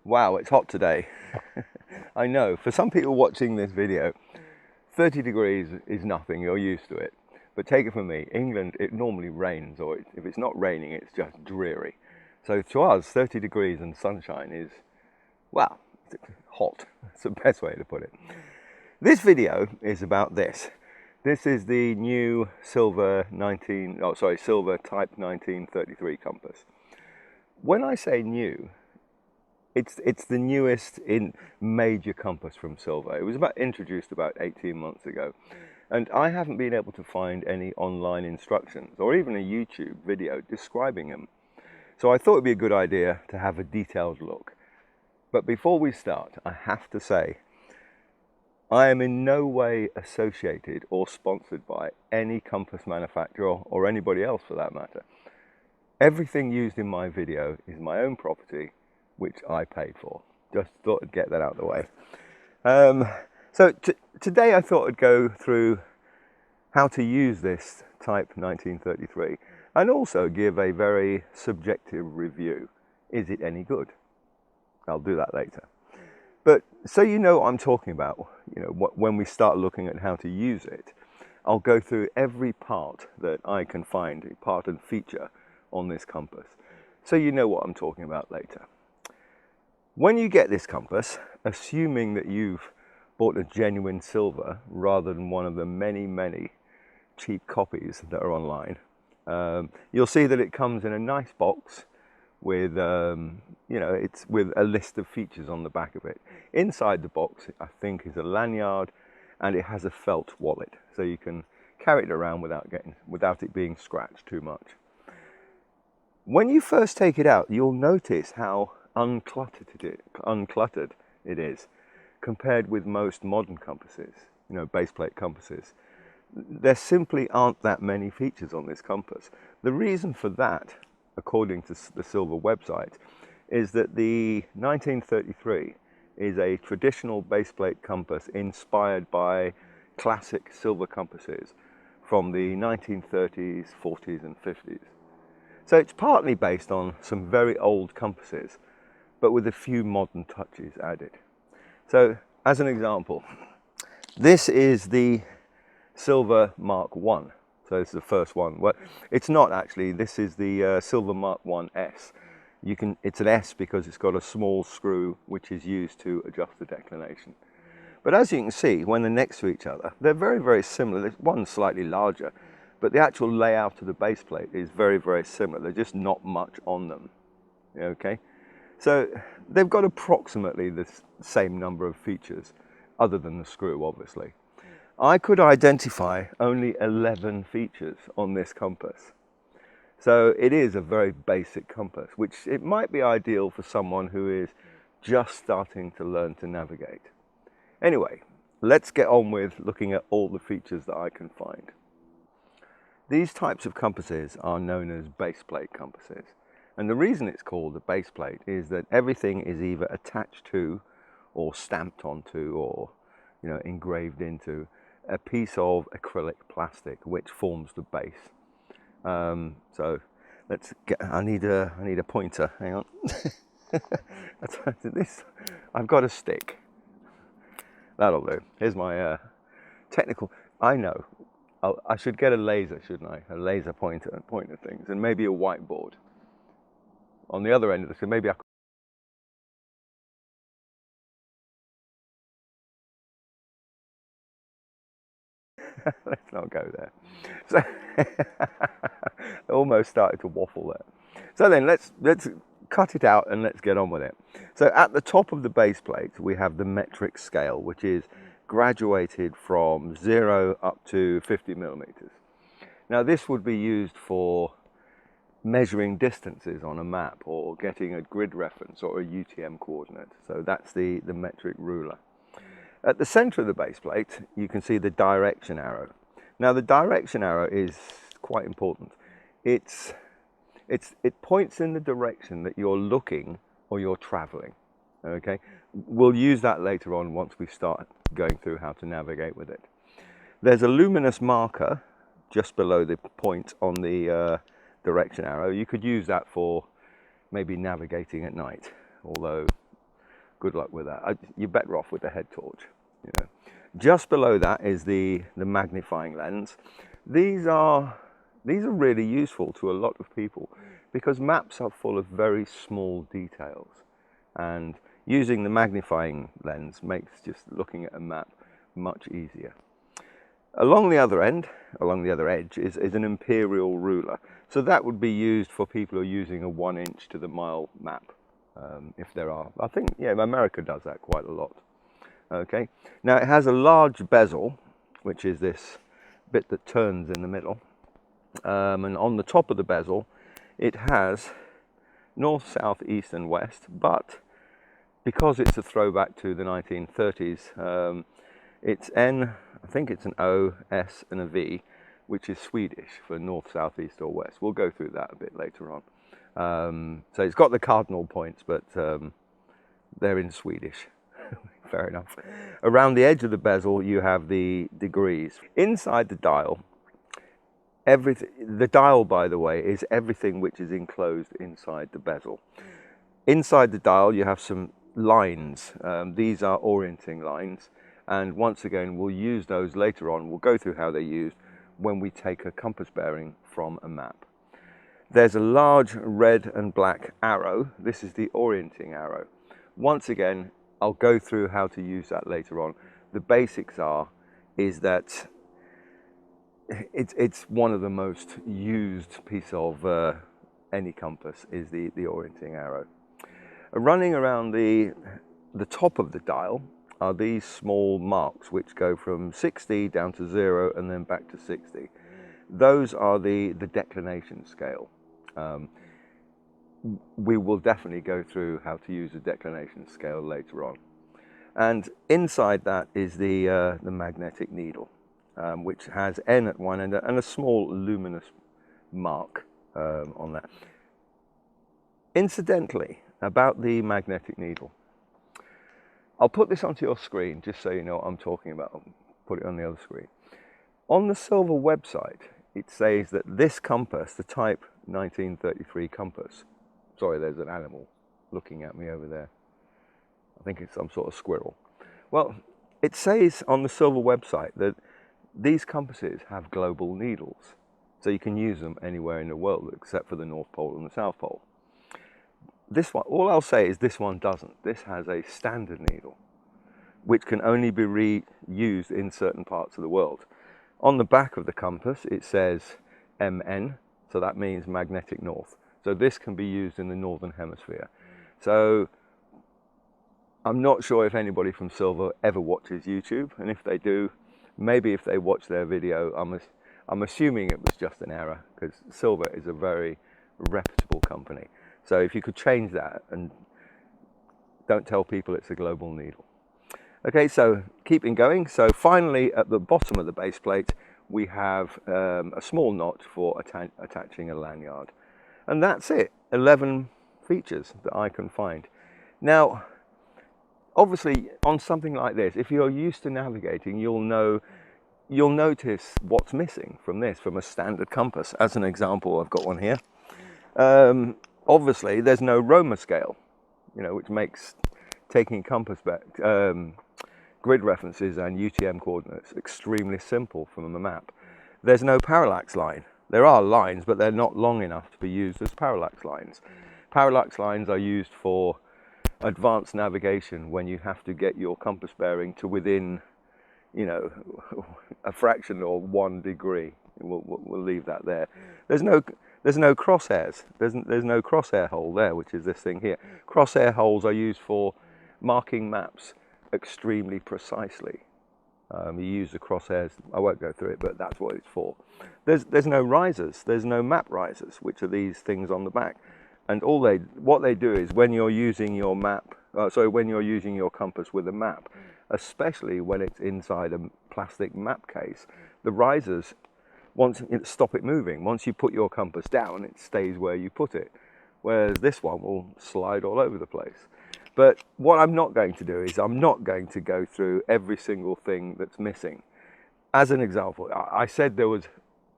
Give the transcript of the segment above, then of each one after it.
Wow, it's hot today. I know, for some people watching this video, 30 degrees is nothing, you're used to it. But take it from me, England, it normally rains, or if it's not raining, it's just dreary. So to us, 30 degrees and sunshine is, well, it's hot. That's the best way to put it. This video is about this. This is the new Silva Type 1933 compass. When I say new, it's the newest in major compass from Silva. It was introduced about 18 months ago, and I haven't been able to find any online instructions or even a YouTube video describing them. So I thought it'd be a good idea to have a detailed look. But before we start, I have to say, I am in no way associated or sponsored by any compass manufacturer or anybody else for that matter. Everything used in my video is my own property, which I paid for. Just thought I'd get that out of the way. Today I thought I'd go through how to use this Type 1933 and also give a very subjective review. Is it any good? I'll do that later. But so you know what I'm talking about, when we start looking at how to use it, I'll go through every part that I can find, a part and feature on this compass, so you know what I'm talking about later. When you get this compass, assuming that you've bought a genuine Silva rather than one of the many cheap copies that are online, you'll see that it comes in a nice box with, it's with a list of features on the back of it. Inside the box, I think, is a lanyard, and it has a felt wallet, so you can carry it around without it being scratched too much. When you first take it out, you'll notice how uncluttered it is compared with most modern compasses, baseplate compasses. There simply aren't that many features on this compass. The reason for that, according to the Silva website, is that the 1933 is a traditional baseplate compass inspired by classic Silva compasses from the 1930s, 40s and 50s. So it's partly based on some very old compasses, but with a few modern touches added. So as an example, this is the Silva Mark 1. So it's the first one. Well, it's not actually. This is the Silva Mark 1S. It's an S because it's got a small screw which is used to adjust the declination. But as you can see, when they're next to each other, they're very similar. One's slightly larger, but the actual layout of the base plate is very similar. There's just not much on them. Okay, so they've got approximately the same number of features, other than the screw, obviously. I could identify only 11 features on this compass. So it is a very basic compass, which it might be ideal for someone who is just starting to learn to navigate. Anyway, let's get on with looking at all the features that I can find. These types of compasses are known as baseplate compasses. And the reason it's called a baseplate is that everything is either attached to or stamped onto or engraved into a piece of acrylic plastic which forms the base. So let's get, I need a pointer, hang on. I've got a stick. That'll do. Here's my technical, I know, I should get a laser, shouldn't I? A laser pointer and point at things, and maybe a whiteboard. On the other end of this, so maybe I could. Let's not go there. So almost started to waffle there. So then let's cut it out and let's get on with it. So at the top of the base plate we have the metric scale, which is graduated from 0 up to 50 millimeters. Now this would be used for measuring distances on a map or getting a grid reference or a UTM coordinate. So that's the metric ruler. At the center of the base plate, you can see the direction arrow. Now the direction arrow is quite important. It points in the direction that you're looking or you're traveling. Okay, we'll use that later on once we start going through how to navigate with it. There's a luminous marker just below the point on the direction arrow. You could use that for maybe navigating at night, although good luck with that. You're better off with the head torch. You know. Just below that is the magnifying lens. These are really useful to a lot of people because maps are full of very small details, and using the magnifying lens makes just looking at a map much easier. Along the other edge is an imperial ruler. So that would be used for people who are using a 1 inch to the mile map. If there are, I think, yeah, America does that quite a lot. Okay, now it has a large bezel, which is this bit that turns in the middle. And on the top of the bezel, it has north, south, east and west, but because it's a throwback to the 1930s, it's N, I think it's an O, S and a V, which is Swedish for north, south, east or west. We'll go through that a bit later on. So it's got the cardinal points, but they're in Swedish. Fair enough. Around the edge of the bezel, you have the degrees. Inside the dial, the dial, by the way, is everything which is enclosed inside the bezel. Inside the dial, you have some lines. These are orienting lines. And once again, we'll use those later on. We'll go through how they're used when we take a compass bearing from a map. There's a large red and black arrow. This is the orienting arrow. Once again, I'll go through how to use that later on. The basics is that it's one of the most used piece of any compass is the orienting arrow. Running around the top of the dial are these small marks which go from 60 down to 0 and then back to 60. Those are the declination scale. We will definitely go through how to use a declination scale later on. And inside that is the magnetic needle, which has N at one end and a small luminous mark on that. Incidentally, about the magnetic needle, I'll put this onto your screen just so you know what I'm talking about. I'll put it on the other screen. On the Silva website, it says that this compass, the Type 1933 compass, sorry, there's an animal looking at me over there. I think it's some sort of squirrel. Well, it says on the Silva website that these compasses have global needles, so you can use them anywhere in the world except for the North Pole and the South Pole. This one, all I'll say is this one doesn't. This has a standard needle, which can only be reused in certain parts of the world. On the back of the compass, it says MN, so that means magnetic north. So this can be used in the Northern Hemisphere. So I'm not sure if anybody from Silva ever watches YouTube, and if they do, maybe if they watch their video, I'm assuming it was just an error, because Silva is a very reputable company. So if you could change that and don't tell people it's a global needle. Okay, so keeping going. So finally, at the bottom of the base plate, we have a small notch for attaching a lanyard. And that's it, 11 features that I can find. Now, obviously, on something like this, if you're used to navigating, you'll notice what's missing from a standard compass. As an example, I've got one here. Obviously, there's no Roma scale, which makes taking compass grid references and UTM coordinates extremely simple from a map. There's no parallax line. There are lines, but they're not long enough to be used as parallax lines. Parallax lines are used for advanced navigation when you have to get your compass bearing to within, a fraction or 1 degree. We'll leave that there. There's no crosshairs. There's no crosshair hole there, which is this thing here. Crosshair holes are used for marking maps extremely precisely. You use the crosshairs. I won't go through it, but that's what it's for. There's no risers. There's no map risers, which are these things on the back. And what they do is when you're using your when you're using your compass with a map, especially when it's inside a plastic map case, the risers stop it moving. Once you put your compass down, it stays where you put it, whereas this one will slide all over the place. But what I'm not going to do is I'm not going to go through every single thing that's missing. As an example, I said there was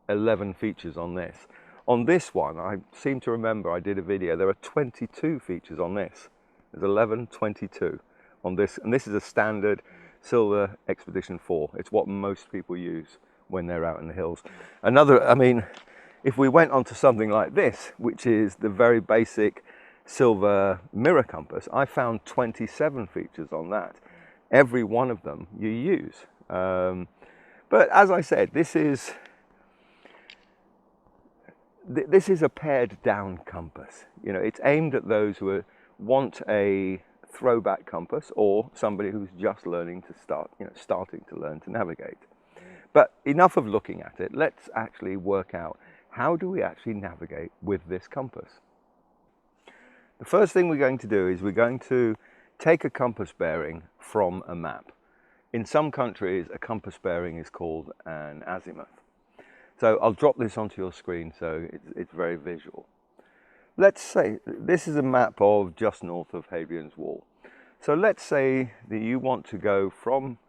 11 features on this. On this one, I seem to remember I did a video, there are 22 features on this. There's 1122 on this, and this is a standard Silva Expedition 4. It's what most people use when they're out in the hills. Another, I mean, if we went on to something like this, which is the very basic Silva mirror compass, I found 27 features on that. Every one of them you use. But as I said, this is a pared down compass. You know, it's aimed at those who want a throwback compass, or somebody who's just learning to starting to learn to navigate. But enough of looking at it. Let's actually work out, how do we actually navigate with this compass? The first thing we're going to do is we're going to take a compass bearing from a map. In some countries, a compass bearing is called an azimuth. So I'll drop this onto your screen so it's very visual. Let's say this is a map of just north of Hadrian's Wall. So let's say that you want to go from,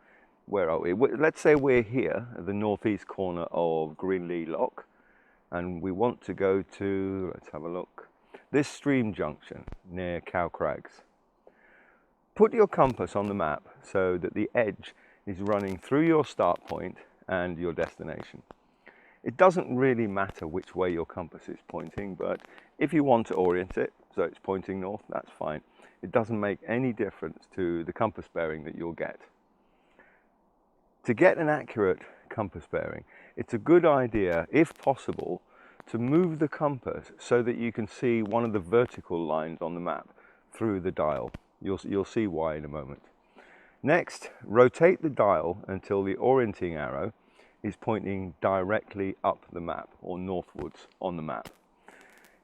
where are we? Let's say we're here at the northeast corner of Greenlee Lock, and we want to go to, let's have a look, this stream junction near Cow Crags. Put your compass on the map so that the edge is running through your start point and your destination. It doesn't really matter which way your compass is pointing, but if you want to orient it so it's pointing north, that's fine. It doesn't make any difference to the compass bearing that you'll get. To get an accurate compass bearing, it's a good idea, if possible, to move the compass so that you can see one of the vertical lines on the map through the dial. You'll see why in a moment. Next, rotate the dial until the orienting arrow is pointing directly up the map, or northwards on the map.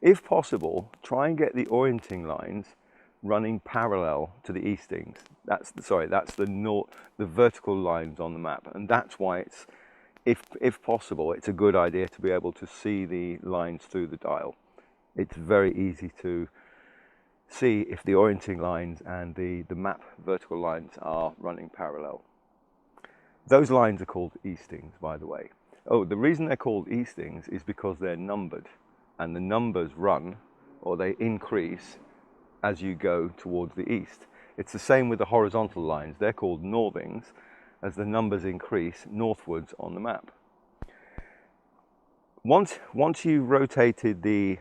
If possible, try and get the orienting lines running parallel to the eastings. That's the vertical lines on the map, and that's why it's, if possible, it's a good idea to be able to see the lines through the dial. It's very easy to see if the orienting lines and the map vertical lines are running parallel. Those lines are called eastings, by the way. Oh, the reason they're called eastings is because they're numbered, and the numbers run, or they increase, as you go towards the east. It's the same with the horizontal lines. They're called northings, as the numbers increase northwards on the map. Once you've rotated the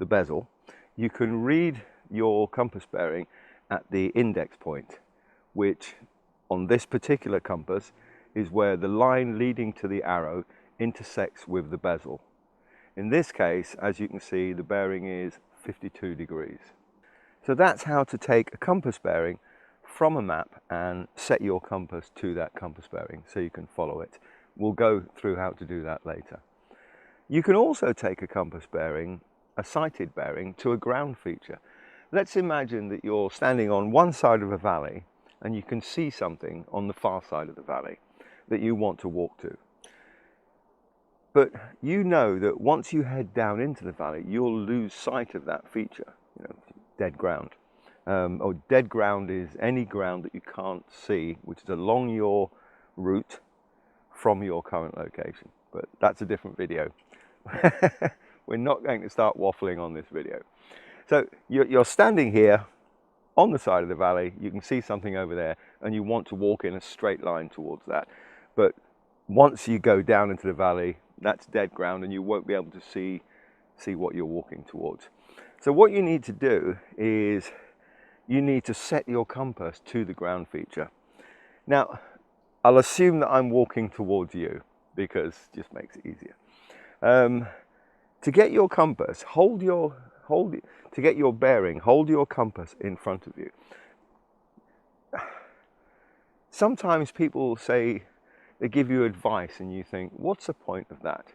bezel, you can read your compass bearing at the index point, which on this particular compass is where the line leading to the arrow intersects with the bezel. In this case, as you can see, the bearing is 52 degrees. So that's how to take a compass bearing from a map and set your compass to that compass bearing so you can follow it. We'll go through how to do that later. You can also take a compass bearing, a sighted bearing, to a ground feature. Let's imagine that you're standing on one side of a valley and you can see something on the far side of the valley that you want to walk to. But you know that once you head down into the valley, you'll lose sight of that feature, dead ground. Or dead ground is any ground that you can't see, which is along your route from your current location. But that's a different video. We're not going to start waffling on this video. So you're standing here on the side of the valley, you can see something over there, and you want to walk in a straight line towards that. But once you go down into the valley, that's dead ground, and you won't be able to see what you're walking towards. So what you need to do is you need to set your compass to the ground feature. Now, I'll assume that I'm walking towards you because it just makes it easier. To get your compass, to get your bearing, hold your compass in front of you. Sometimes people say, they give you advice and you think, what's the point of that?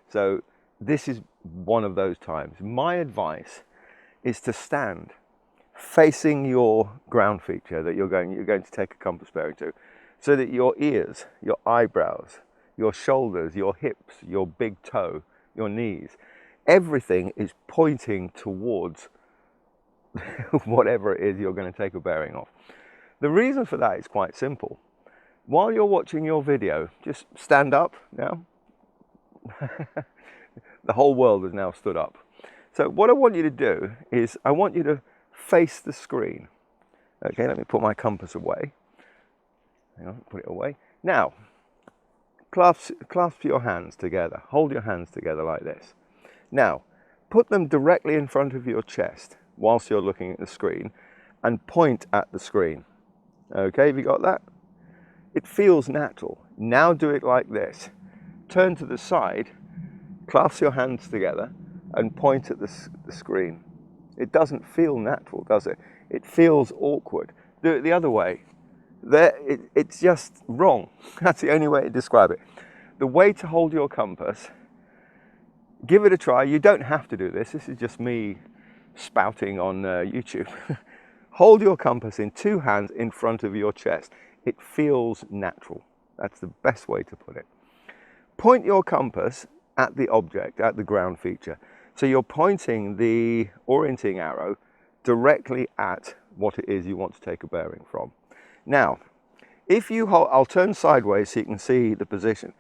So this is one of those times. My advice is to stand facing your ground feature that you're going to take a compass bearing to, so that your ears, your eyebrows, your shoulders, your hips, your big toe, your knees, everything is pointing towards whatever it is you're going to take a bearing of. The reason for that is quite simple. While you're watching your video, just stand up now. The whole world has now stood up. So what I want you to do is I want you to face the screen. Okay, let me put my compass away. Hang on, put it away. Now, clasp your hands together. Hold your hands together like this. Now, put them directly in front of your chest whilst you're looking at the screen and point at the screen. Okay, have you got that? It feels natural. Now do it like this. Turn to the side, clasp your hands together and point at the screen. It doesn't feel natural, does it? It feels awkward. Do it the other way. It's just wrong. That's the only way to describe it. The way to hold your compass, give it a try. You don't have to do this. This is just me spouting on YouTube. Hold your compass in two hands in front of your chest. It feels natural. That's the best way to put it. Point your compass at the object, at the ground feature. So you're pointing the orienting arrow directly at what it is you want to take a bearing from. Now, if you hold, I'll turn sideways so you can see the position.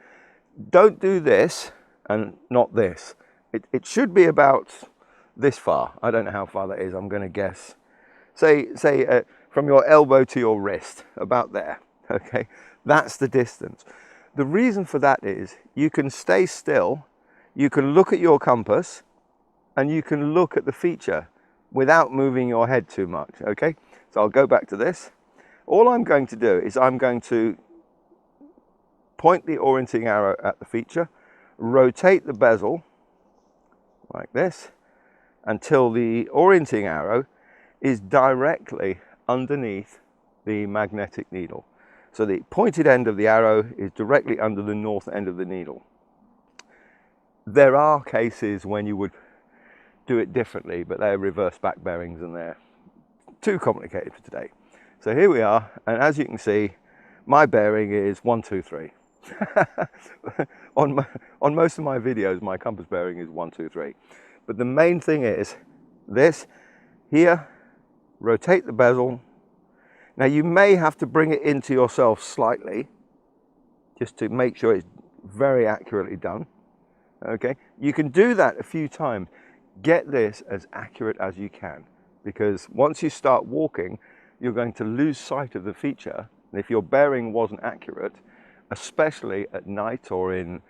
Don't do this and not this. It should be about this far. I don't know how far that is. I'm going to guess. Say from your elbow to your wrist, about there. Okay, that's the distance. The reason for that is you can stay still, you can look at your compass, and you can look at the feature without moving your head too much. Okay, so I'll go back to this. All I'm going to do is I'm going to point the orienting arrow at the feature, rotate the bezel like this until the orienting arrow is directly underneath the magnetic needle. So the pointed end of the arrow is directly under the north end of the needle. There are cases when you would do it differently, but they're reverse back bearings and they're too complicated for today. So here we are, and as you can see, my bearing is 1, 2, 3. On most of my videos, my compass bearing is 1, 2, 3. But the main thing is this here, rotate the bezel. Now you may have to bring it into yourself slightly, just to make sure it's very accurately done. Okay, you can do that a few times. Get this as accurate as you can, because once you start walking, you're going to lose sight of the feature. And if your bearing wasn't accurate, especially at night or in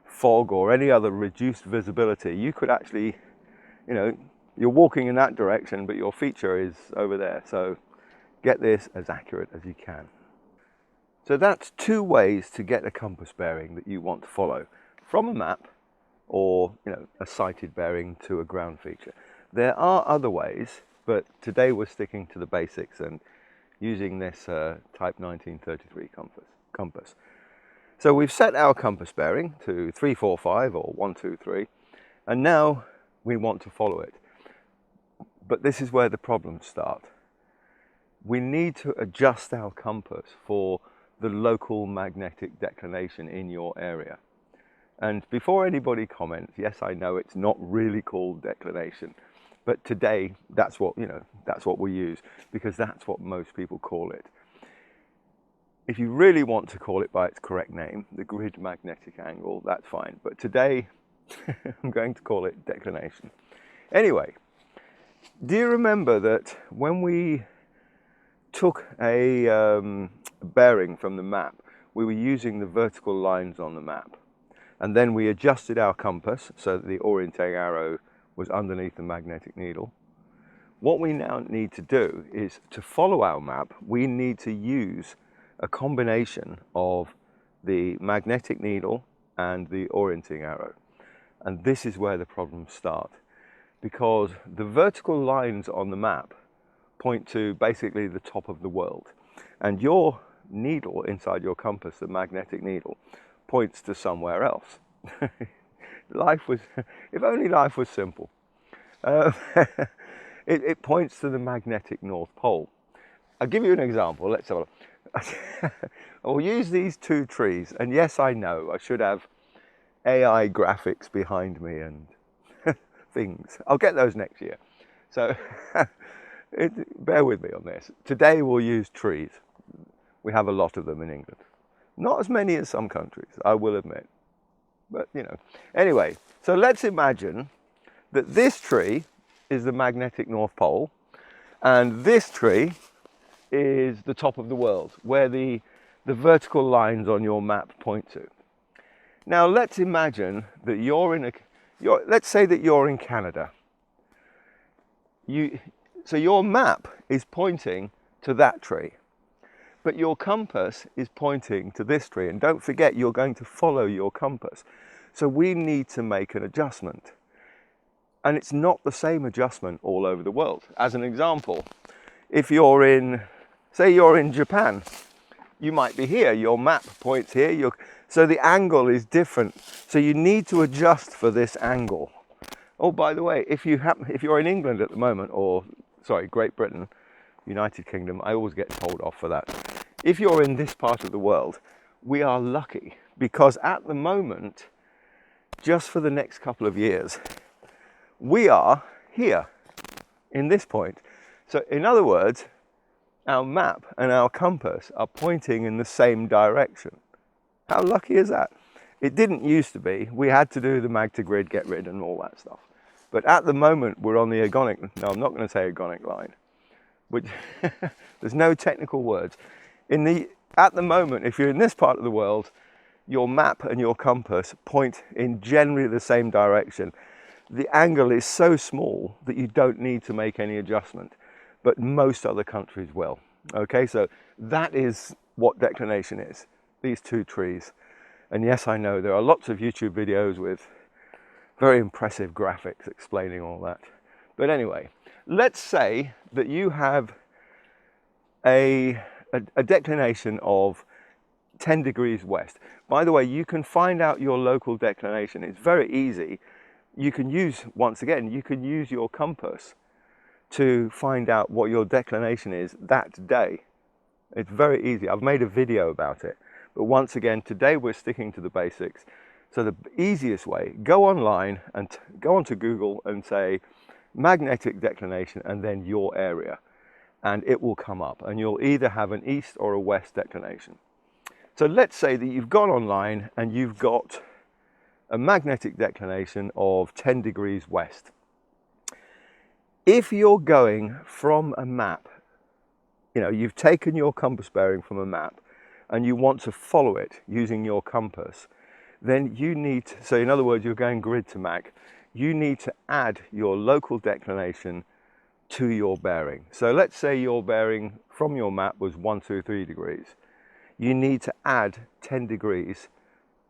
fog or any other reduced visibility, you could actually, you know, you're walking in that direction, but your feature is over there. So get this as accurate as you can. So that's two ways to get a compass bearing that you want to follow, from a map or, you know, a sighted bearing to a ground feature. There are other ways, but today we're sticking to the basics and using this Type 1933 compass. So we've set our compass bearing to 3, 4, 5 or 1, 2, 3, and now we want to follow it. But this is where the problems start. We need to adjust our compass for the local magnetic declination in your area. And before anybody comments, yes, I know it's not really called declination, but today that's what, you know, that's what we use, because that's what most people call it. If you really want to call it by its correct name, the grid magnetic angle, that's fine. But today I'm going to call it declination. Anyway, do you remember that when we took a bearing from the map, we were using the vertical lines on the map, and then we adjusted our compass so that the orienting arrow was underneath the magnetic needle? What we now need to do is, to follow our map, we need to use a combination of the magnetic needle and the orienting arrow. And this is where the problems start, because the vertical lines on the map point to basically the top of the world, and your needle inside your compass, the magnetic needle, points to somewhere else. If only life was simple. It points to the magnetic North Pole. I'll give you an example. Let's have a look. I'll use these two trees, and yes, I know I should have AI graphics behind me and things. I'll get those next year. So bear with me on this. Today we'll use trees. We have a lot of them in England. Not as many as some countries, I will admit. But, you know. Anyway, so let's imagine that this tree is the magnetic North Pole, And this tree is the top of the world, where the vertical lines on your map point to. Now let's imagine that let's say that you're in Canada. So your map is pointing to that tree, but your compass is pointing to this tree. And don't forget, you're going to follow your compass. So we need to make an adjustment. And it's not the same adjustment all over the world. As an example, if you're in, say you're in Japan, you might be here, your map points here, so the angle is different. So you need to adjust for this angle. Oh, by the way, if you're in England at the moment, or sorry, Great Britain, United Kingdom, I always get told off for that. If you're in this part of the world, we are lucky, because at the moment, just for the next couple of years, we are here in this point. So in other words, our map and our compass are pointing in the same direction. How lucky is that? It didn't used to be. We had to do the mag to grid, get rid, and all that stuff. But at the moment, we're on the agonic, no, I'm not going to say agonic line, which there's no technical words. At the moment, if you're in this part of the world, your map and your compass point in generally the same direction. The angle is so small that you don't need to make any adjustment, but most other countries will. Okay, so that is what declination is, these two trees. And yes, I know there are lots of YouTube videos with very impressive graphics explaining all that. But anyway, let's say that you have a declination of 10 degrees west. By the way, you can find out your local declination. It's very easy. You can use, once again, you can use your compass to find out what your declination is that day. It's very easy. I've made a video about it. But once again, today we're sticking to the basics. So the easiest way, go online and go onto Google and say magnetic declination and then your area. And it will come up. And you'll either have an east or a west declination. So let's say that you've gone online and you've got a magnetic declination of 10 degrees west. If you're going from a map, you've taken your compass bearing from a map and you want to follow it using your compass, then you need to, so in other words, you're going grid to mag, you need to add your local declination to your bearing. So let's say your bearing from your map was 123 degrees. You need to add 10 degrees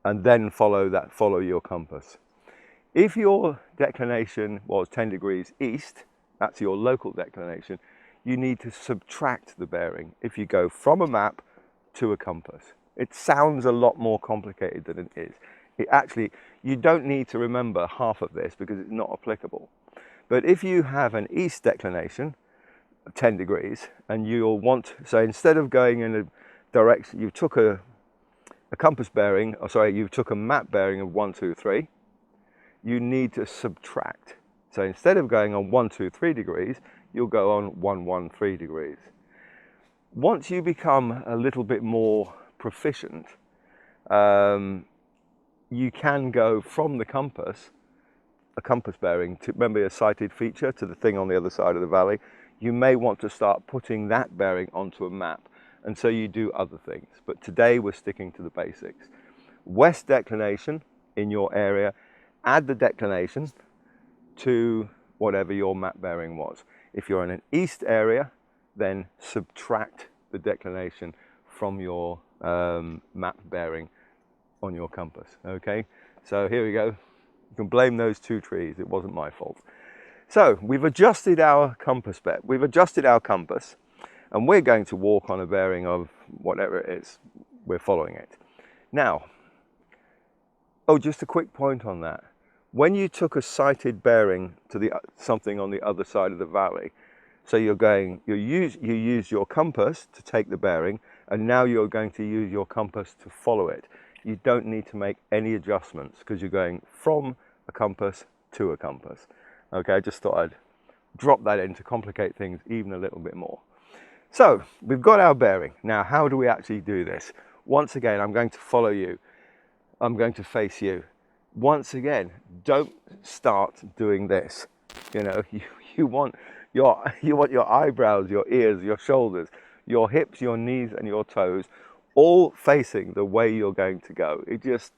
and then follow your compass. If your declination was 10 degrees east, that's your local declination, you need to subtract the bearing if you go from a map to a compass. It sounds a lot more complicated than it is. You don't need to remember half of this because it's not applicable. But if you have an east declination of 10 degrees and so instead of going in a direction, you took a compass bearing, you took a map bearing of 123, you need to subtract. So instead of going on 123 degrees, you'll go on 113 degrees. Once you become a little bit more proficient, you can go from the compass, a compass bearing, to remember a sighted feature, to the thing on the other side of the valley. You may want to start putting that bearing onto a map. And so you do other things. But today we're sticking to the basics. West declination in your area, add the declination to whatever your map bearing was. If you're in an east area, then subtract the declination from your map bearing on your compass. Okay, so here we go. You can blame those two trees. It wasn't my fault. So we've adjusted our compass and we're going to walk on a bearing of whatever it is. We're following it. Now, just a quick point on that. When you took a sighted bearing to something on the other side of the valley, so you use your compass to take the bearing, and now you're going to use your compass to follow it. You don't need to make any adjustments because you're going from a compass to a compass. Okay, I just thought I'd drop that in to complicate things even a little bit more. So we've got our bearing. Now, how do we actually do this? Once again, I'm going to follow you. I'm going to face you. Once again, don't start doing this. You You want your eyebrows, your ears, your shoulders, your hips, your knees and your toes all facing the way you're going to go. It just,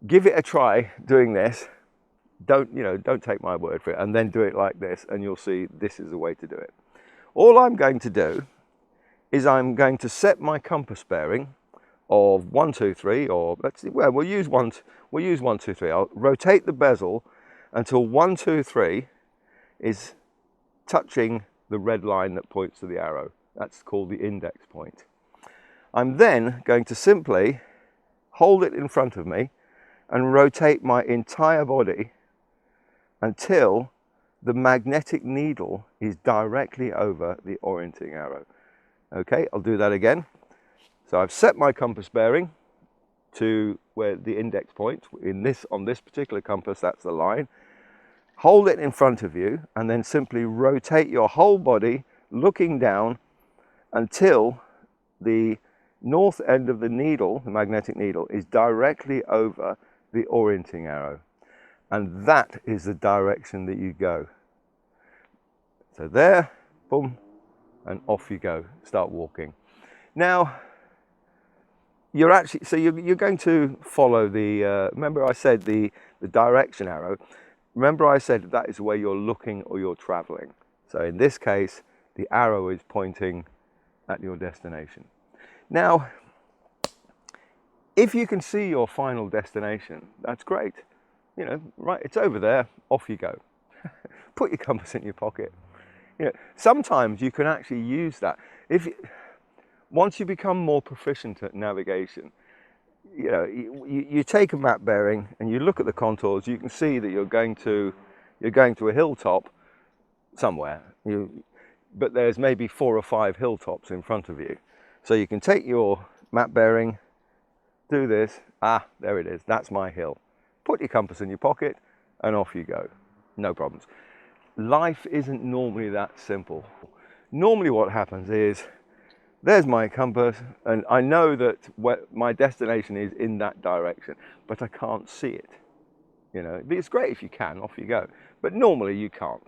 give it a try doing this. Don't take my word for it, and then do it like this and you'll see this is the way to do it. All I'm going to do is I'm going to set my compass bearing of 1, 2, 3, or let's see, well, we'll use 1, 2, 3. I'll rotate the bezel until 1, 2, 3 is touching the red line that points to the arrow. That's called the index point. I'm then going to simply hold it in front of me and rotate my entire body until the magnetic needle is directly over the orienting arrow. Okay, I'll do that again. So I've set my compass bearing to where the index point, on this particular compass, that's the line. Hold it in front of you and then simply rotate your whole body looking down until the north end of the needle, the magnetic needle, is directly over the orienting arrow. And that is the direction that you go. So there, boom, and off you go, start walking. Now, you're going to follow the, remember I said the direction arrow. Remember I said that is where you're looking or you're traveling. So in this case, the arrow is pointing at your destination. Now, if you can see your final destination, that's great. Right, it's over there, off you go. Put your compass in your pocket. Sometimes you can actually use that. Once you become more proficient at navigation, you take a map bearing and you look at the contours, you can see that you're going to a hilltop somewhere, but there's maybe 4 or 5 hilltops in front of you. So you can take your map bearing, do this, there it is, that's my hill. Put your compass in your pocket and off you go, no problems. Life isn't normally that simple. Normally what happens is, there's my compass and I know that my destination is in that direction, but I can't see it. It's great if you can, off you go, but normally you can't.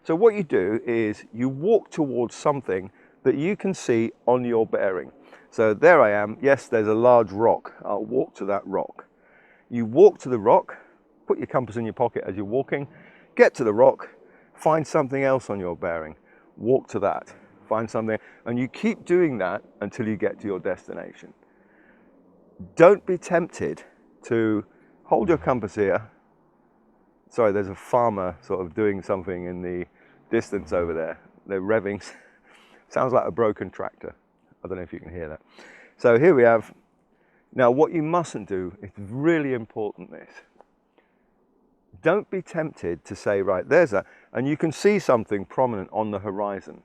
So what you do is you walk towards something that you can see on your bearing. So there I am, yes, there's a large rock, I'll walk to that rock. You walk to the rock, put your compass in your pocket as you're walking, get to the rock, find something else on your bearing, walk to that. Find something, and you keep doing that until you get to your destination. Don't be tempted to hold your compass here. Sorry, there's a farmer sort of doing something in the distance over there. They're revving. Sounds like a broken tractor. I don't know if you can hear that. So here we have. Now what you mustn't do, it's really important this. Don't be tempted to say, right, there's that, and you can see something prominent on the horizon.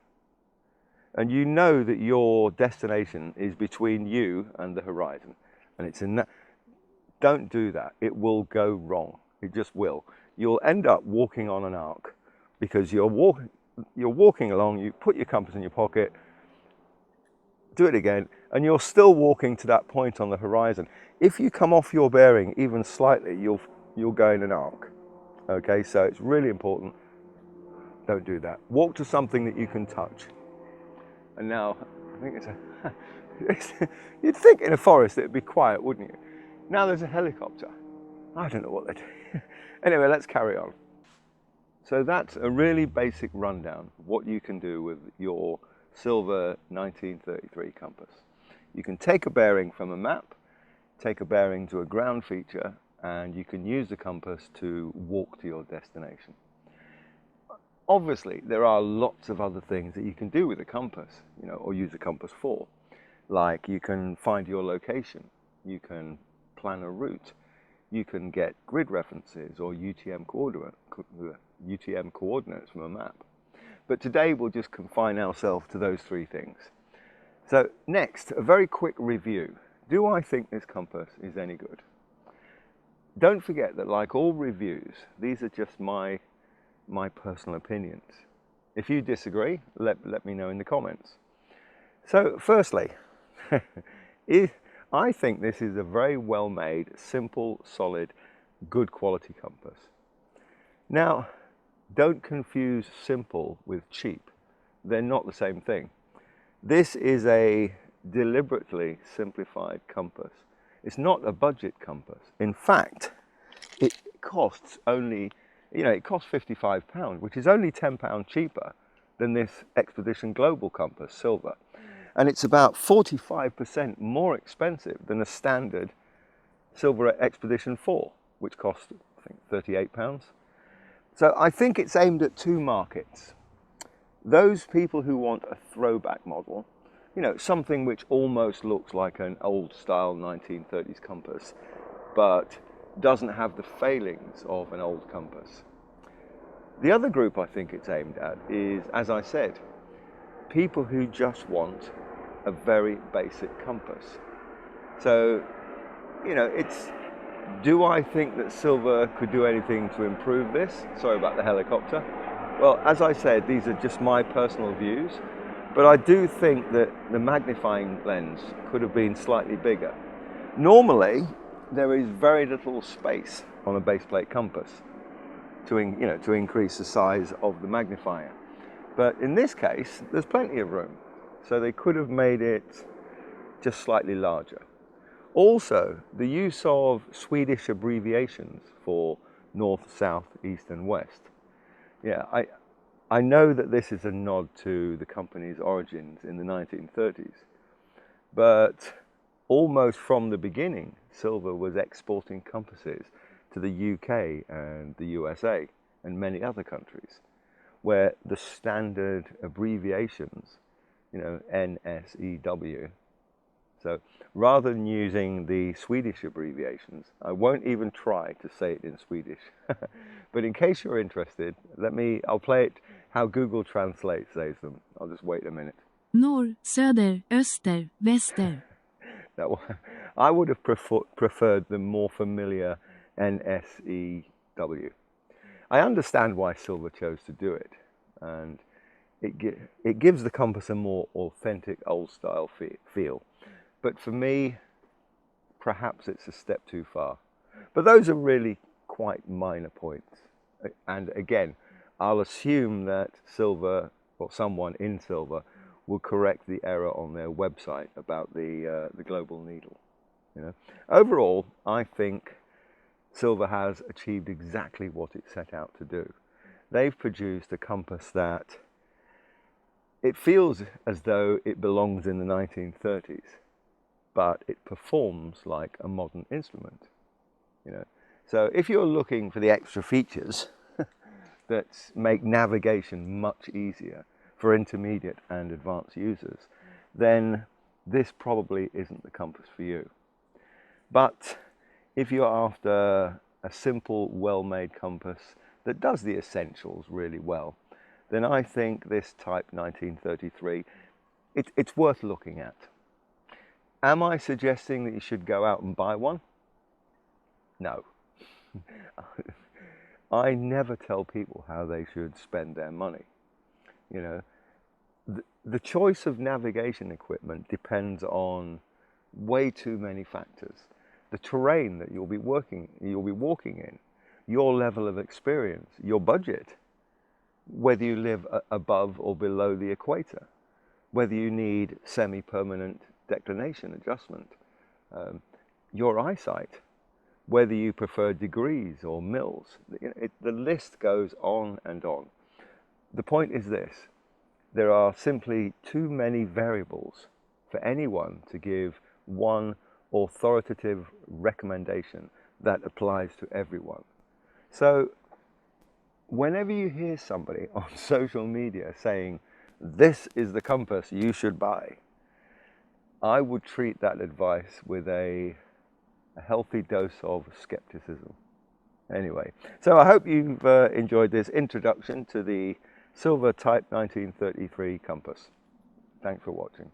And you know that your destination is between you and the horizon. And it's in that. Don't do that. It will go wrong. It just will. You'll end up walking on an arc because you're walking along, you put your compass in your pocket, do it again, and you're still walking to that point on the horizon. If you come off your bearing even slightly, you'll go in an arc. Okay, so it's really important. Don't do that. Walk to something that you can touch. And now, I think you'd think in a forest it'd be quiet, wouldn't you? Now there's a helicopter. I don't know what they're doing. Anyway, let's carry on. So that's a really basic rundown of what you can do with your Silva 1933 compass. You can take a bearing from a map, take a bearing to a ground feature, and you can use the compass to walk to your destination. Obviously, there are lots of other things that you can do with a compass, or use a compass for. Like you can find your location, you can plan a route, you can get grid references or UTM coordinates from a map. But today we'll just confine ourselves to those 3 things. So next, a very quick review. Do I think this compass is any good? Don't forget that, like all reviews, these are just my personal opinions. If you disagree, let me know in the comments. So firstly, I think this is a very well made, simple, solid, good quality compass. Now, Don't confuse simple with cheap. They're not the same thing. This is a deliberately simplified compass. It's not a budget compass. In fact, it costs only, it costs £55, which is only £10 cheaper than this Expedition Global compass, Silva. And it's about 45% more expensive than a standard Silva Expedition 4, which cost, I think, £38. So I think it's aimed at two markets. Those people who want a throwback model, something which almost looks like an old style 1930s compass, but doesn't have the failings of an old compass. The other group I think it's aimed at is, as I said, people who just want a very basic compass. So, do I think that Silva could do anything to improve this? Sorry about the helicopter. Well, as I said, these are just my personal views, but I do think that the magnifying lens could have been slightly bigger. Normally, there is very little space on a baseplate compass to increase the size of the magnifier. But in this case, there's plenty of room. So they could have made it just slightly larger. Also, the use of Swedish abbreviations for north, south, east and west. Yeah, I know that this is a nod to the company's origins in the 1930s, but almost from the beginning, Silva was exporting compasses to the UK and the USA and many other countries, where the standard abbreviations, NSEW. So rather than using the Swedish abbreviations, I won't even try to say it in Swedish. But in case you're interested, I'll play it how Google Translate says them. I'll just wait a minute. Norr, söder, öster, väster. I would have preferred the more familiar NSEW. I understand why Silva chose to do it, and it gives the compass a more authentic old style feel. But for me, perhaps it's a step too far. But those are really quite minor points. And again, I'll assume that Silva, or someone in Silva, will correct the error on their website about the global needle. Overall, I think Silva has achieved exactly what it set out to do. They've produced a compass that it feels as though it belongs in the 1930s, but it performs like a modern instrument. So if you're looking for the extra features that make navigation much easier for intermediate and advanced users, then this probably isn't the compass for you. But if you're after a simple, well-made compass that does the essentials really well, then I think this Type 1933, it's worth looking at. Am I suggesting that you should go out and buy one? No. I never tell people how they should spend their money. The choice of navigation equipment depends on way too many factors. The terrain that you'll be walking in, your level of experience, your budget, whether you live above or below the equator, whether you need semi-permanent declination adjustment, your eyesight, whether you prefer degrees or mils. The list goes on and on. The point is this: there are simply too many variables for anyone to give one authoritative recommendation that applies to everyone. So whenever you hear somebody on social media saying, "This is the compass you should buy," I would treat that advice with a healthy dose of skepticism. Anyway, so I hope you've enjoyed this introduction to the Silva Type 1933 compass. Thanks for watching.